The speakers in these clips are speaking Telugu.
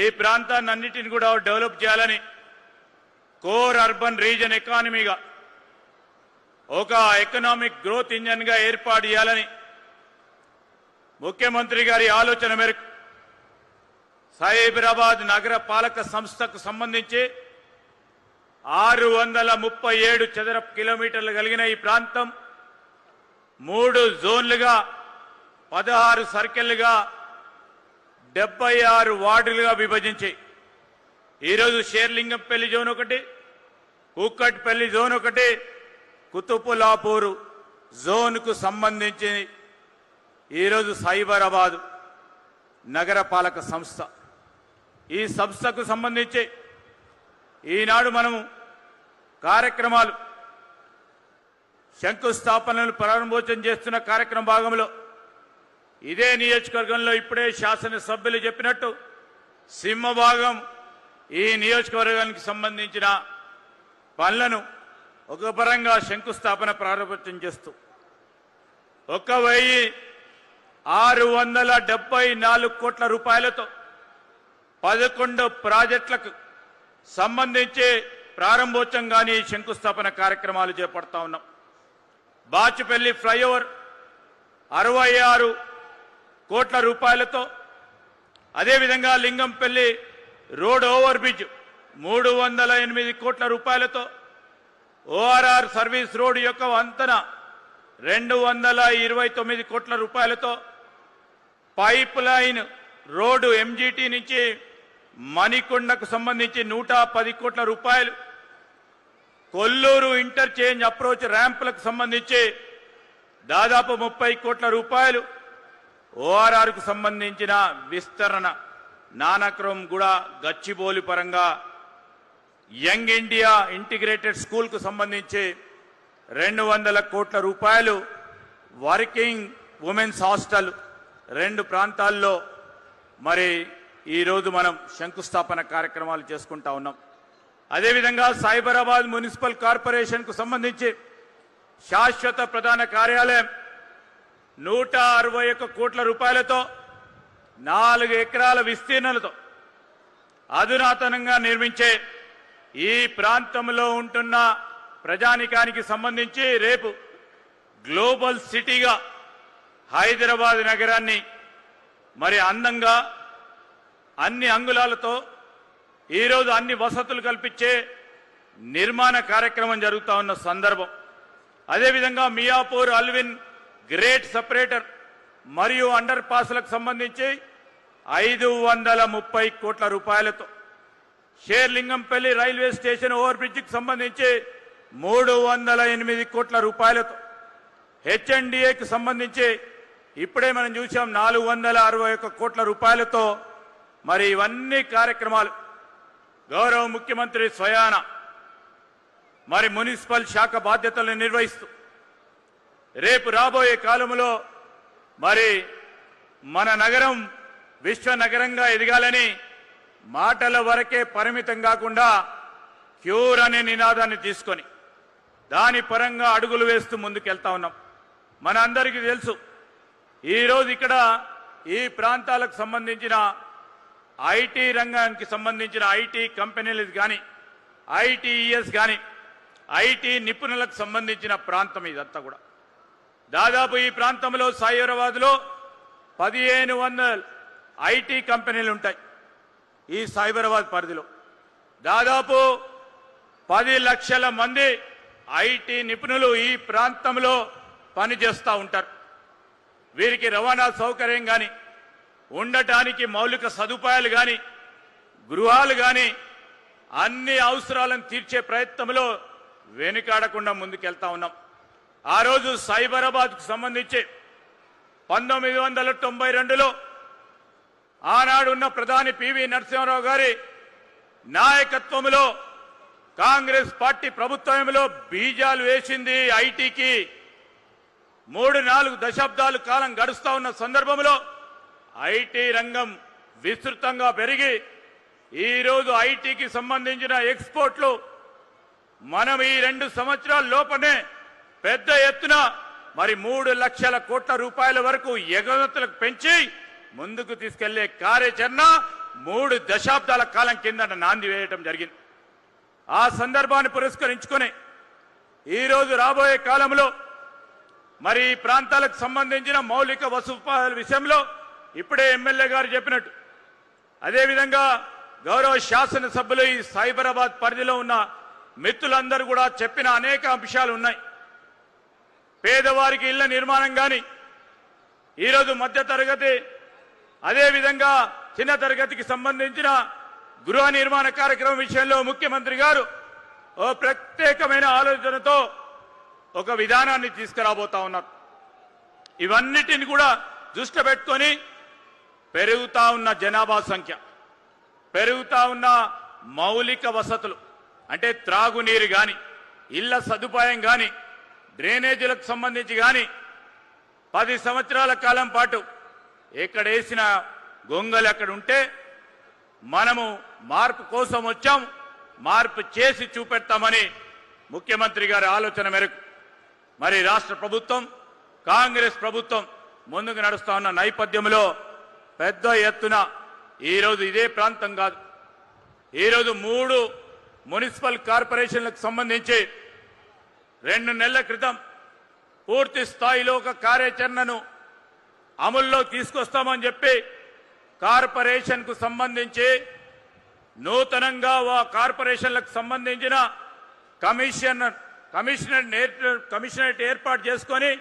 ఈ ప్రాంతాన్ని అన్నిటిని కూడా డెవలప్ చేయాలని కోర్ అర్బన్ రీజన్ ఎకానమీగా ఒక ఎకనామిక్ గ్రోత్ ఇంజన్గా ఏర్పాటు చేయాలని ముఖ్యమంత్రి గారి ఆలోచన మేరకు సైబరాబాద్ నగర పాలక సంస్థకు సంబంధించి 637 చదరపు కిలోమీటర్లు కలిగిన ఈ ప్రాంతం 3 జోన్లుగా 16 సర్కిళ్లుగా 76 వార్డులుగా విభజించి ఈరోజు షేర్లింగంపల్లి జోన్ ఒకటి, కూకట్పల్లి జోన్ ఒకటి, కుతుపులాపూర్ జోన్కు సంబంధించి ఈరోజు సైబరాబాద్ నగర పాలక సంస్థ ఈ సంస్థకు సంబంధించి ఈనాడు మనము కార్యక్రమాలు శంకుస్థాపనలు ప్రారంభోత్సవం చేస్తున్న కార్యక్రమ భాగంలో ఇదే నియోజకవర్గంలో ఇప్పుడే శాసనసభ్యులు చెప్పినట్టు సింహభాగం ఈ నియోజకవర్గానికి సంబంధించిన పనులను ఒక పరంగా శంకుస్థాపన ప్రారంభోత్సవం చేస్తూ 1674 కోట్ల రూపాయలతో 11 ప్రాజెక్టులకు సంబంధించి ప్రారంభోత్సవం కానీ శంకుస్థాపన కార్యక్రమాలు చేపడతా ఉన్నాం. బాచుపల్లి ఫ్లైఓవర్ 66 కోట్ల రూపాయలతో, అదేవిధంగా లింగంపల్లి రోడ్ ఓవర్ బ్రిడ్జ్ 308 కోట్ల రూపాయలతో, ఓఆర్ఆర్ సర్వీస్ రోడ్ యొక్క వంతెన 229 కోట్ల రూపాయలతో, పైప్ లైన్ రోడ్డు ఎంజీటీ నుంచి మణికొండకు సంబంధించి 110 కోట్ల రూపాయలు, కొల్లూరు ఇంటర్చేంజ్ అప్రోచ్ ర్యాంపులకు సంబంధించి దాదాపు 30 కోట్ల రూపాయలు, ఓఆర్ఆర్కు సంబంధించిన విస్తరణ నానక్రమ్ కూడా గచ్చిబౌలి పరంగా యంగ్ ఇండియా ఇంటిగ్రేటెడ్ స్కూల్కు సంబంధించి 200 కోట్ల రూపాయలు, వర్కింగ్ ఉమెన్స్ హాస్టల్ 2 ప్రాంతాల్లో మరి ఈరోజు మనం శంకుస్థాపన కార్యక్రమాలు చేసుకుంటా ఉన్నాం. అదేవిధంగా సైబరాబాద్ మున్సిపల్ కార్పొరేషన్కు సంబంధించి శాశ్వత ప్రధాన కార్యాలయం 161 కోట్ల రూపాయలతో 4 ఎకరాల విస్తీర్ణలతో అధునాతనంగా నిర్మించే ఈ ప్రాంతంలో ఉంటున్న ప్రజానికానికి సంబంధించి రేపు గ్లోబల్ సిటీగా హైదరాబాద్ నగరాన్ని మరి అందంగా అన్ని అంగుళాలతో ఈరోజు అన్ని వసతులు కల్పించే నిర్మాణ కార్యక్రమం జరుగుతూ ఉన్న సందర్భం. అదేవిధంగా మియాపూర్ అల్విన్ గ్రేట్ సెపరేటర్ మరియు అండర్ పాస్లకు సంబంధించి 530 కోట్ల రూపాయలతో, షేర్లింగంపల్లి రైల్వే స్టేషన్ ఓవర్ బ్రిడ్జికి సంబంధించి 308 కోట్ల రూపాయలతో, హెచ్ఎండిఏకి సంబంధించి ఇప్పుడే మనం చూసాం 461 కోట్ల రూపాయలతో మరి ఇవన్నీ కార్యక్రమాలు గౌరవ ముఖ్యమంత్రి స్వయాన మరి మున్సిపల్ శాఖ బాధ్యతలను నిర్వహిస్తూ రేపు రాబోయే కాలంలో మరి మన నగరం విశ్వ నగరంగా ఎదగాలని మాటల వరకే పరిమితం కాకుండా క్యూర్ అనే నినాదాన్ని తీసుకొని దాని పరంగా అడుగులు వేస్తూ ముందుకెళ్తా ఉన్నాం. మన అందరికీ తెలుసు ఈరోజు ఇక్కడ ఈ ప్రాంతాలకు సంబంధించిన ఐటీ రంగానికి సంబంధించిన ఐటీ కంపెనీలు కానీ ఐటీఈఎస్ కానీ ఐటీ నిపుణులకు సంబంధించిన ప్రాంతం ఇదంతా కూడా. దాదాపు ఈ ప్రాంతంలో సైబరాబాద్లో 1500 ఐటీ కంపెనీలు ఉంటాయి. ఈ సైబరాబాద్ పరిధిలో దాదాపు 10 లక్షల మంది ఐటీ నిపుణులు ఈ ప్రాంతంలో పనిచేస్తూ ఉంటారు. వీరికి రవాణా సౌకర్యం కానీ, ఉండటానికి మౌలిక సదుపాయాలు కానీ, గృహాలు కానీ అన్ని అవసరాలను తీర్చే ప్రయత్నంలో వెనుకాడకుండా ముందుకెళ్తా ఉన్నాం. ఆ రోజు సైబరాబాద్కు సంబంధించి 1992లో ఆనాడున్న ప్రధాని పివి నరసింహారావు గారి నాయకత్వంలో కాంగ్రెస్ పార్టీ ప్రభుత్వంలో బీజాలు వేసింది ఐటీకి. 3-4 దశాబ్దాల కాలం గడుస్తా ఉన్న సందర్భంలో ఐటీ రంగం విస్తృతంగా పెరిగి ఈరోజు ఐటీకి సంబంధించిన ఎక్స్పోర్ట్లు మనం ఈ 2 సంవత్సరాల లోపనే పెద్ద ఎత్తున మరి 3 లక్షల కోట్ల రూపాయల వరకు ఎగుమతులకు పెంచి ముందుకు తీసుకెళ్లే కార్యాచరణ 3 దశాబ్దాల కాలం కిందట నాంది వేయటం జరిగింది. ఆ సందర్భాన్ని పురస్కరించుకొని ఈరోజు రాబోయే కాలంలో మరి ఈ ప్రాంతాలకు సంబంధించిన మౌలిక వసతుల విషయంలో ఇప్పుడే ఎమ్మెల్యే గారు చెప్పినట్టు, అదేవిధంగా గౌరవ శాసనసభ్యులు ఈ సైబరాబాద్ పరిధిలో ఉన్న మిత్రులందరూ కూడా చెప్పిన అనేక అంశాలు ఉన్నాయి. పేదవారికి ఇళ్ల నిర్మాణం కానీ, ఈరోజు మధ్యతరగతి అదేవిధంగా చిన్న తరగతికి సంబంధించిన గృహ నిర్మాణ కార్యక్రమం విషయంలో ముఖ్యమంత్రి గారు ఓ ప్రత్యేకమైన ఆలోచనతో ఒక విధానాన్ని తీసుకురాబోతా ఉన్నారు. ఇవన్నిటిని కూడా దృష్టి పెట్టుకొని పెరుగుతా ఉన్న జనాభా సంఖ్య, పెరుగుతా ఉన్న మౌలిక వసతులు అంటే త్రాగునీరు కానీ, ఇళ్ల సదుపాయం కానీ, డ్రైనేజీలకు సంబంధించి కానీ 10 సంవత్సరాల కాలం పాటు ఎక్కడ వేసిన గొంగలు అక్కడ ఉంటే మనము మార్పు కోసం వచ్చాం, మార్పు చేసి చూపెడతామని ముఖ్యమంత్రి గారి ఆలోచన మేరకు మరి రాష్ట్ర ప్రభుత్వం, కాంగ్రెస్ ప్రభుత్వం ముందుకు నడుస్తా ఉన్న నేపథ్యంలో పెద్ద ఎత్తున ఈరోజు ఇదే ప్రాంతం కాదు, ఈరోజు 3 మున్సిపల్ కార్పొరేషన్లకు సంబంధించి 2 నెలల క్రితం పూర్తి స్థాయిలో ఒక కార్యాచరణను అమల్లో తీసుకొస్తామని చెప్పి కార్పొరేషన్కు సంబంధించి నూతనంగా కార్పొరేషన్లకు సంబంధించిన కమిషనరేట్ ఏర్పాటు చేసుకొని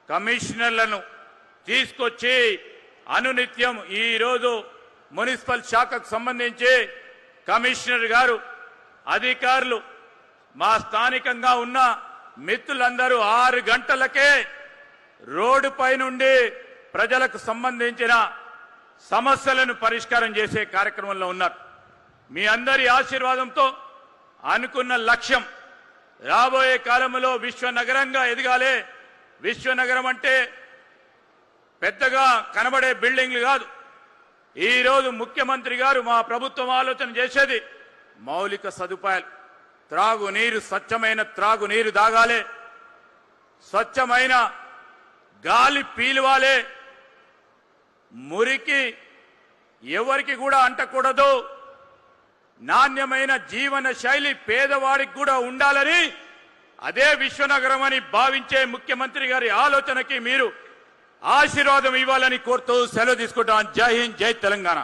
కమిషనర్లను తీసుకొచ్చి అనునిత్యం ఈరోజు మున్సిపల్ శాఖకు సంబంధించి కమిషనర్ గారు, అధికారులు, మా స్థానికంగా ఉన్న మిత్రులందరూ 6 గంటలకే రోడ్డుపై నుండి ప్రజలకు సంబంధించిన సమస్యలను పరిష్కారం చేసే కార్యక్రమంలో ఉన్నారు. మీ అందరి ఆశీర్వాదంతో అనుకున్న లక్ష్యం రాబోయే కాలంలో విశ్వనగరంగా ఎదగాలి. విశ్వనగరం అంటే పెద్దగా కనబడే బిల్డింగ్లు కాదు. ఈరోజు ముఖ్యమంత్రి గారు, మా ప్రభుత్వం ఆలోచన చేసేది మౌలిక సదుపాయాలు, త్రాగునీరు, స్వచ్ఛమైన త్రాగునీరు తాగాలి, స్వచ్ఛమైన గాలి పీలువాలే, మురికి ఎవరికి కూడా అంటకూడదు, నాణ్యమైన జీవన శైలి పేదవాడికి కూడా ఉండాలని అదే విశ్వనగరం అని భావించే ముఖ్యమంత్రి గారి ఆలోచనకి మీరు ఆశీర్వాదం ఇవ్వాలని కోరుతూ సెలవు తీసుకుంటాం. జై హింద్, జై తెలంగాణ.